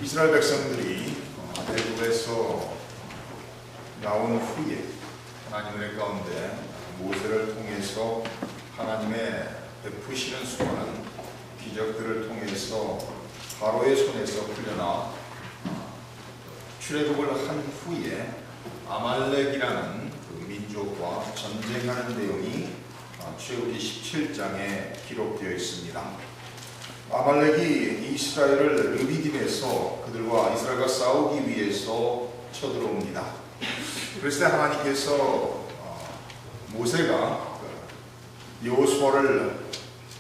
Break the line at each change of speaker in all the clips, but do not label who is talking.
이스라엘 백성들이 애굽에서 나온 후에 하나님의 은혜 가운데 모세를 통해서 하나님의 베푸시는 수많은 기적들을 통해서 바로의 손에서 풀려나 출애굽을 한 후에 아말렉이라는 그 민족과 전쟁하는 내용이 출애굽기 17장에 기록되어 있습니다. 아말렉이 이스라엘을 르비딤에서 그들과 이스라엘과 싸우기 위해서 쳐들어옵니다. 그랬을 때 하나님께서 모세가 여호수아를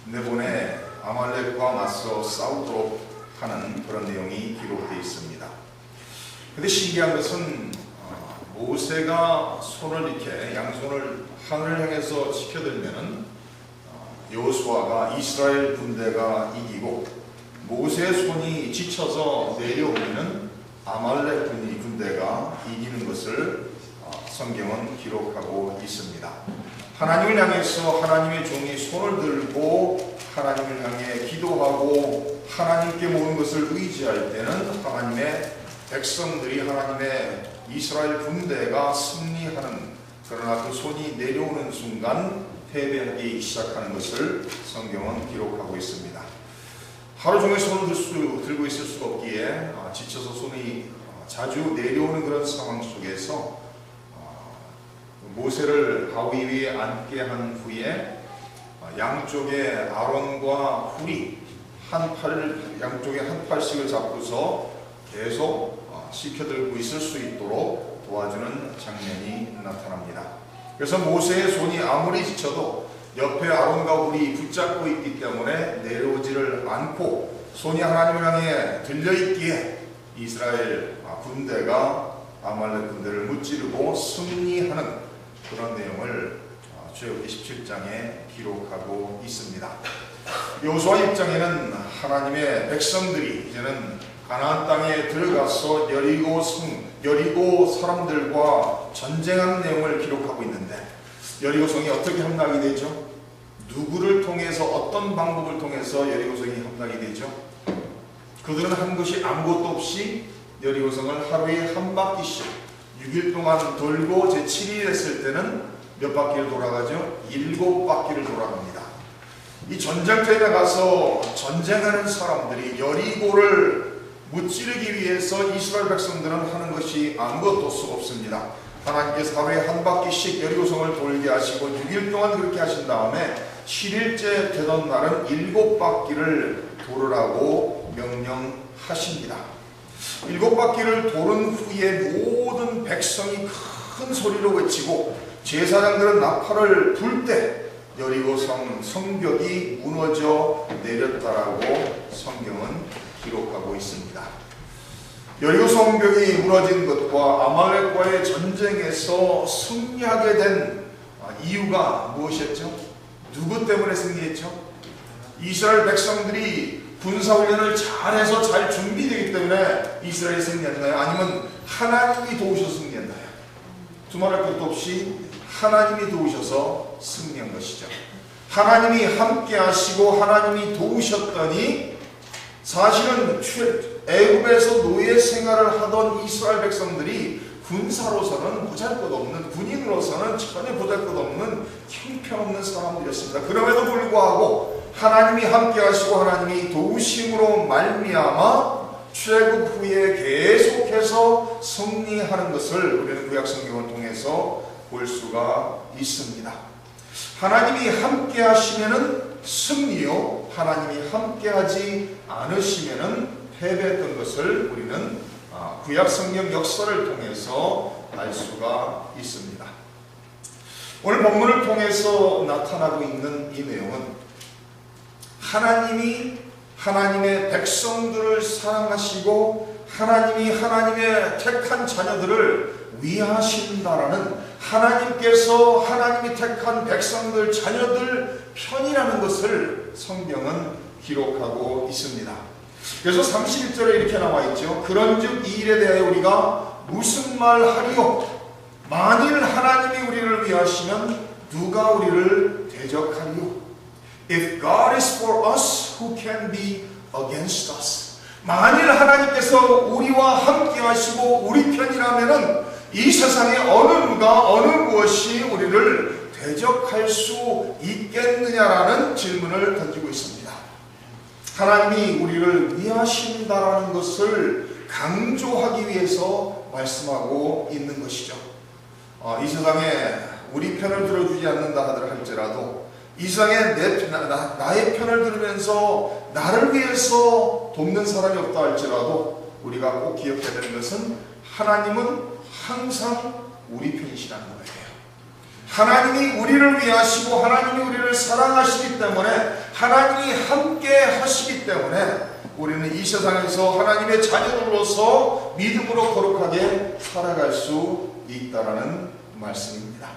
내보내 아말렉과 맞서 싸우도록 하는 그런 내용이 기록되어 있습니다. 그런데 신기한 것은 모세가 손을 이렇게 양손을 하늘을 향해서 지켜들면은 여호수아가 이스라엘 군대가 이기고 모세의 손이 지쳐서 내려오면은 아말렉 군대가 이기는 것을 성경은 기록하고 있습니다. 하나님을 향해서 하나님의 종이 손을 들고 하나님을 향해 기도하고 하나님께 모든 것을 의지할 때는 하나님의 백성들이 하나님의 이스라엘 군대가 승리하는, 그러나 그 손이 내려오는 순간 패배하기 시작하는 것을 성경은 기록하고 있습니다. 하루 종일 손을 들고 있을 수가 없기에 지쳐서 손이 자주 내려오는 그런 상황 속에서 모세를 바위 위에 앉게 한 후에 양쪽에 아론과 훌이 양쪽에 한 팔씩을 잡고서 계속 지켜들고 있을 수 있도록 도와주는 장면이 나타납니다. 그래서 모세의 손이 아무리 지쳐도 옆에 아론과 훌이 붙잡고 있기 때문에 내려오지를 않고 손이 하나님을 향해 들려있기에 이스라엘 군대가 아말렉 군대를 무찌르고 승리하는 그런 내용을 출애굽기 17장에 기록하고 있습니다. 여호수아 입장에는 하나님의 백성들이 이제는 가나안 땅에 들어가서 여리고 사람들과 전쟁하는 내용을 기록하고 있는데, 여리고성이 어떻게 함락이 되죠? 누구를 통해서, 어떤 방법을 통해서 여리고성이 함락이 되죠? 그들은 한 것이 아무것도 없이 여리고성을 하루에 한 바퀴씩 6일 동안 돌고 제7일 했을 때는 몇 바퀴를 돌아가죠? 7바퀴를 돌아갑니다. 이 전쟁터에 나가서 전쟁하는 사람들이 여리고를 무찌르기 위해서 이스라엘 백성들은 하는 것이 아무것도 없습니다. 하나님께서 하루에 한 바퀴씩 여리고성을 돌게 하시고 6일 동안 그렇게 하신 다음에 7일째 되던 날은 7바퀴를 돌으라고 명령하십니다. 7바퀴를 도른 후에 모든 백성이 큰 소리로 외치고 제사장들은 나팔을 불 때 여리고성 성벽이 무너져 내렸다라고 성경은 기록하고 있습니다. 여리고 성벽이 무너진 것과 아말렉과의 전쟁에서 승리하게 된 이유가 무엇이었죠? 누구 때문에 승리했죠? 이스라엘 백성들이 군사훈련을 잘해서 잘 준비되기 때문에 이스라엘이 승리했나요? 아니면 하나님이 도우셔서 승리했나요? 두말할 것도 없이 하나님이 도우셔서 승리한 것이죠. 하나님이 함께 하시고 하나님이 도우셨더니 사실은 애굽에서 노예 생활을 하던 이스라엘 백성들이 군사로서는 보잘것없는, 군인으로서는 전혀 보잘것없는 형편없는 사람들이었습니다. 그럼에도 불구하고 하나님이 함께 하시고 하나님이 도우심으로 말미암아 출애굽 후에 계속해서 승리하는 것을 우리는 구약 성경을 통해서 볼 수가 있습니다. 하나님이 함께 하시면은 승리요, 하나님이 함께하지 않으시면은 패배했던 것을 우리는 구약 성경 역사를 통해서 알 수가 있습니다. 오늘 본문을 통해서 나타나고 있는 이 내용은 하나님이 하나님의 백성들을 사랑하시고 하나님이 하나님의 택한 자녀들을 위하신다라는, 하나님께서 하나님이 택한 백성들, 자녀들 편이라는 것을 성경은 기록하고 있습니다. 그래서 31절에 이렇게 나와 있죠. 그런즉 이 일에 대하여 우리가 무슨 말 하리요? 만일 하나님이 우리를 위하시면 누가 우리를 대적하리요? If God is for us, who can be against us? 만일 하나님께서 우리와 함께 하시고 우리 편이라면은 이 세상에 어느 누가 어느 무엇이 우리를 대적할 수 있겠느냐라는 질문을 던지고 있습니다. 하나님이 우리를 위하신다라는 것을 강조하기 위해서 말씀하고 있는 것이죠. 이 세상에 우리 편을 들어주지 않는다 할지라도 이 세상에 나의 편을 들으면서 나를 위해서 돕는 사람이 없다 할지라도 우리가 꼭 기억해야 되는 것은 하나님은 항상 우리 편이시라는 거예요. 하나님이 우리를 위하시고 하나님이 우리를 사랑하시기 때문에 하나님이 함께 하시기 때문에 우리는 이 세상에서 하나님의 자녀로서 믿음으로 거룩하게 살아갈 수 있다라는 말씀입니다.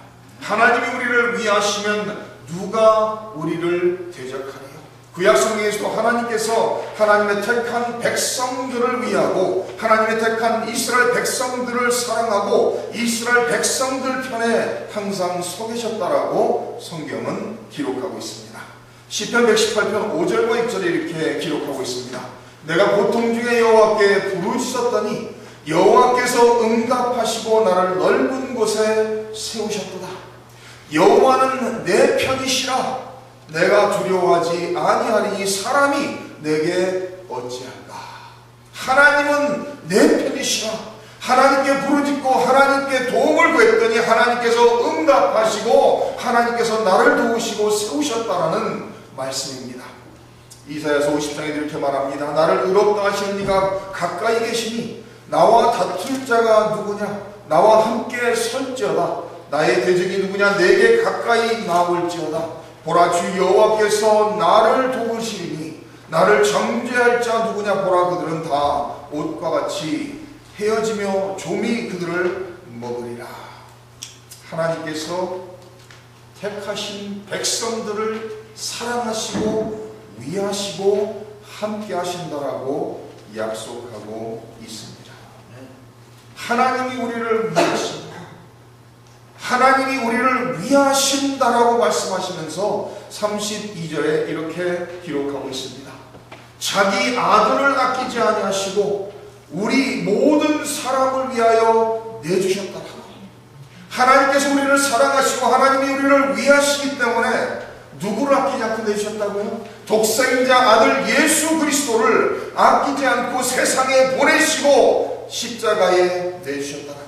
하나님이 우리를 위하시면 누가 우리를 대적하리요? 구약 성경에서도 하나님께서 하나님의 택한 백성들을 위하고 하나님의 택한 이스라엘 백성들을 사랑하고 이스라엘 백성들 편에 항상 서 계셨다라고 성경은 기록하고 있습니다. 시편 118편 5절과 6절에 이렇게 기록하고 있습니다. 내가 고통 중에 여호와께 부르짖었더니 여호와께서 응답하시고 나를 넓은 곳에 세우셨도다. 여호와는 내 편이시라. 내가 두려워하지 아니하리니 사람이 내게 어찌할까. 하나님은 내 편이시라. 하나님께 부르짖고 하나님께 도움을 구했더니 하나님께서 응답하시고 하나님께서 나를 도우시고 세우셨다라는 말씀입니다. 이사야서 50장에 이렇게 말합니다. 나를 의롭다 하시는 이가 가까이 계시니 나와 다툴 자가 누구냐. 나와 함께 설지어다. 나의 대적이 누구냐. 내게 가까이 나올지어다. 보라, 주 여호와께서 나를 도우시리니 나를 정죄할 자 누구냐. 보라, 그들은 다 옷과 같이 헤어지며 좀이 그들을 먹으리라. 하나님께서 택하신 백성들을 사랑하시고 위하시고 함께 하신다라고 약속하고 있습니다. 하나님이 우리를 위하신다. 하나님이 우리를 위하신다라고 말씀하시면서 32절에 이렇게 기록하고 있습니다. 자기 아들을 아끼지 아니하시고 우리 모든 사람을 위하여 내주셨다라고. 하나님께서 우리를 사랑하시고 하나님이 우리를 위하시기 때문에 누구를 아끼지 않고 내주셨다고요? 독생자 아들 예수 그리스도를 아끼지 않고 세상에 보내시고 십자가에 내주셨다는 거예요.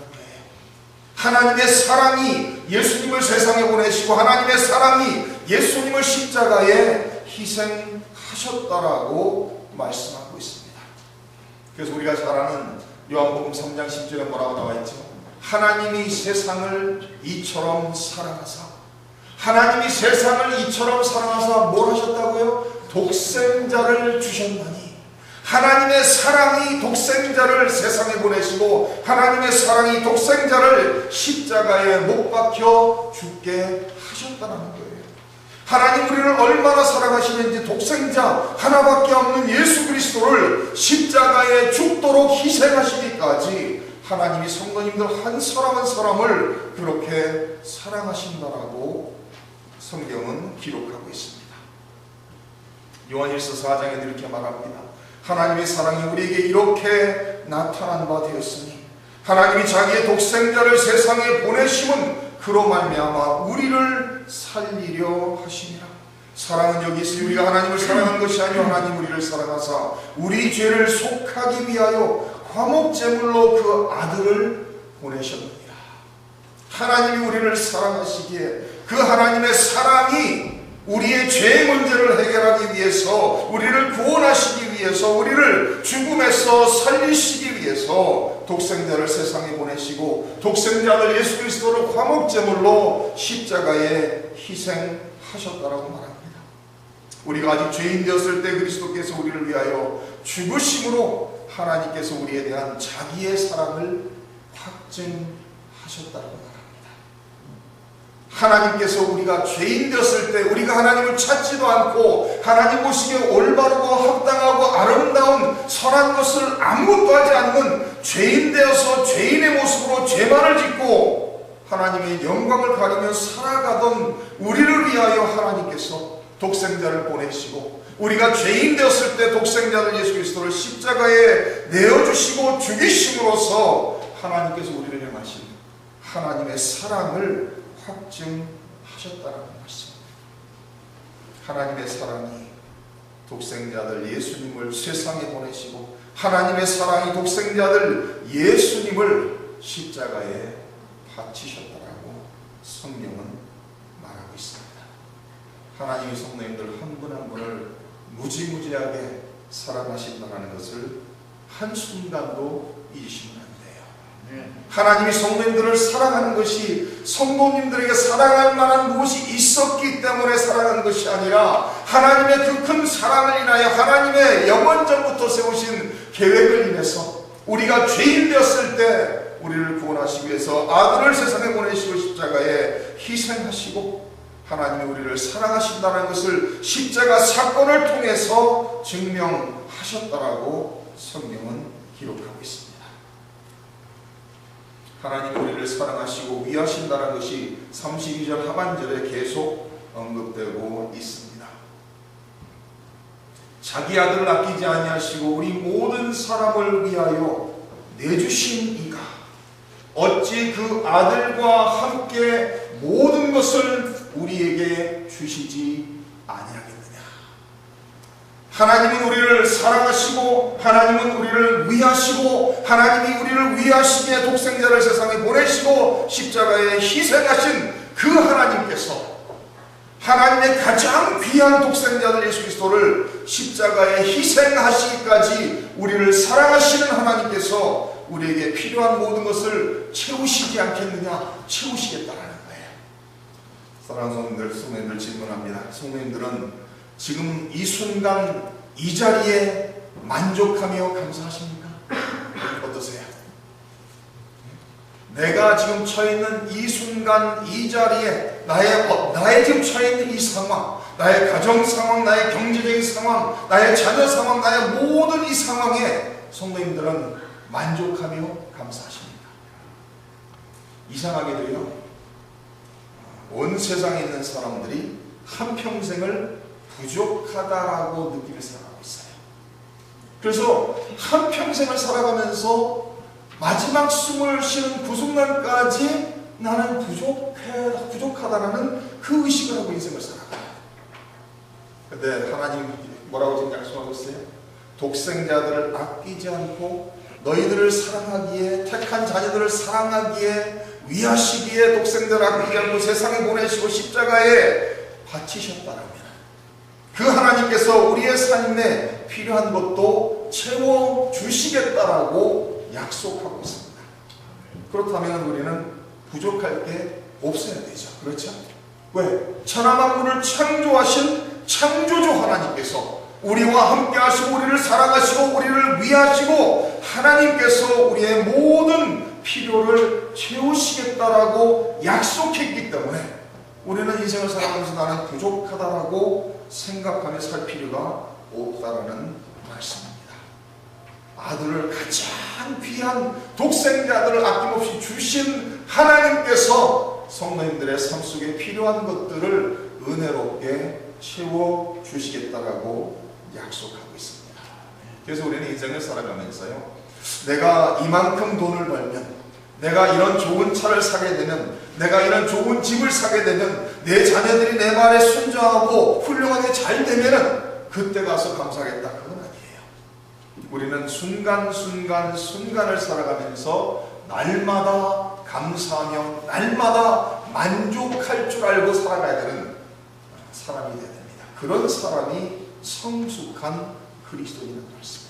하나님의 사랑이 예수님을 세상에 보내시고 하나님의 사랑이 예수님을 십자가에 희생하셨다라고 말씀하고 있습니다. 그래서 우리가 잘 아는 요한복음 3장 10절에 뭐라고 나와 있죠? 하나님이 세상을 이처럼 사랑하사. 하나님이 세상을 이처럼 사랑하사 뭘 하셨다고요? 독생자를 주셨나니. 하나님의 사랑이 독생자를 세상에 보내시고 하나님의 사랑이 독생자를 십자가에 못 박혀 죽게 하셨다는 거예요. 하나님 우리를 얼마나 사랑하시는지 독생자 하나밖에 없는 예수 그리스도를 십자가에 죽도록 희생하시기까지 하나님이 성도님들 한 사람 한 사람을 그렇게 사랑하신다라고 성경은 기록하고 있습니다. 요한일서 4장에 이렇게 말합니다. 하나님의 사랑이 우리에게 이렇게 나타난 바 되었으니 하나님이 자기의 독생자를 세상에 보내심은 그로 말미암아 우리를 살리려 하심이라. 사랑은 여기 있으니 우리가 하나님을 사랑한 것이 아니요 하나님 우리를 사랑하사 우리 죄를 속하기 위하여 화목제물로 그 아들을 보내셨느니라. 하나님이 우리를 사랑하시기에 그 하나님의 사랑이 우리의 죄의 문제를 해결하기 위해서 우리를 구원하시기 위해서 우리를 죽음에서 살리시기 위해서 독생자를 세상에 보내시고 독생자를 예수 그리스도를 화목제물로 십자가에 희생하셨다라고 말합니다. 우리가 아직 죄인 되었을 때 그리스도께서 우리를 위하여 죽으심으로 하나님께서 우리에 대한 자기의 사랑을 확증하셨다라고 말합니다. 하나님께서 우리가 죄인 되었을 때 우리가 하나님을 찾지도 않고 하나님 보시기에 올바르고 합당하고 아름다운 선한 것을 아무것도 하지 않는 죄인 되어서 죄인의 모습으로 죄만을 짓고 하나님의 영광을 가리며 살아가던 우리를 위하여 하나님께서 독생자를 보내시고 우리가 죄인 되었을 때 독생자를 예수 그리스도를 십자가에 내어주시고 죽이심으로써 하나님께서 우리를 향하신 하나님의 사랑을 확증하셨다는 말씀입니다. 하나님의 사랑이 독생자들 예수님을 세상에 보내시고 하나님의 사랑이 독생자들 예수님을 십자가에 바치셨다라고 성경은 말하고 있습니다. 하나님이 성도님들 한 분 한 분을 무지무지하게 사랑하신다는 것을 한순간도 잊으시면 안 돼요. 하나님이 성도님들을 사랑하는 것이 성도님들에게 사랑할 만한 무엇이 있었기 때문에 사랑하는 것이 아니라 하나님의 그 큰 사랑을 인하여 하나님의 영원전부터 세우신 계획을 인해서 우리가 죄인 되었을 때 우리를 구원하시기 위해서 아들을 세상에 보내시고 십자가에 희생하시고 하나님이 우리를 사랑하신다는 것을 십자가 사건을 통해서 증명하셨다라고 성경은 기록하고 있습니다. 하나님이 우리를 사랑하시고 위하신다는 것이 32절 하반절에 계속 언급되고 있습니다. 자기 아들을 아끼지 아니하시고 우리 모든 사람을 위하여 내주신 이가 어찌 그 아들과 함께 모든 것을 우리에게 주시지 아니하겠느냐. 하나님은 우리를 사랑하시고 하나님은 우리를 위하시고 하나님이 우리를 위하시기에 독생자를 세상에 보내시고 십자가에 희생하신 그 하나님께서 하나님의 가장 귀한 독생자들 예수 그리스도를 십자가에 희생하시기까지 우리를 사랑하시는 하나님께서 우리에게 필요한 모든 것을 채우시지 않겠느냐, 채우시겠다라는 거예요. 사랑하는 성도님들 질문합니다. 성도님들은 지금 이 순간 이 자리에 만족하며 감사하십니까? 어떠세요? 내가 지금 처해 있는 이 순간 이 자리에 나의 지금 처해 있는 이 상황, 나의 가정 상황, 나의 경제적인 상황, 나의 자녀 상황, 나의 모든 이 상황에 성도님들은 만족하며 감사하십니다. 이상하게도요, 온 세상에 있는 사람들이 한평생을 부족하다라고 느끼며 살아가고 있어요. 그래서 한평생을 살아가면서 마지막 숨을 쉬는 그 순간까지 나는 부족하다라는 그 의식을 하고 인생을 살아가요. 근데 하나님이 뭐라고 지금 약속하고 있어요? 독생자들을 아끼지 않고 너희들을 사랑하기에, 택한 자녀들을 사랑하기에, 위하시기에 독생자를 아끼지 않고 세상에 보내시고 십자가에 바치셨다라면 그 하나님께서 우리의 삶에 필요한 것도 채워주시겠다라고 약속하고 있습니다. 그렇다면 우리는 부족할 게 없어야 되죠. 그렇죠? 왜? 천하만물을 창조하신 창조주 하나님께서 우리와 함께 하시고 우리를 사랑하시고 우리를 위하시고 하나님께서 우리의 모든 필요를 채우시겠다라고 약속했기 때문에 우리는 인생을 살아가면서 나는 부족하다라고 생각하며 살 필요가 없다라는 말씀입니다. 아들을 가장 귀한 독생자들을 아낌없이 주신 하나님께서 성도님들의 삶 속에 필요한 것들을 은혜롭게 채워주시겠다라고 약속하고 있습니다. 그래서 우리는 인생을 살아가면서요, 내가 이만큼 돈을 벌면, 내가 이런 좋은 차를 사게 되면, 내가 이런 좋은 집을 사게 되면, 내 자녀들이 내 말에 순종하고 훌륭하게 잘 되면은 그때 가서 감사하겠다. 그건 아니에요. 우리는 순간순간을 살아가면서 날마다 감사하며 날마다 만족할 줄 알고 살아가야 되는 사람이 되야 됩니다. 그런 사람이 성숙한 그리스도인인 말씀.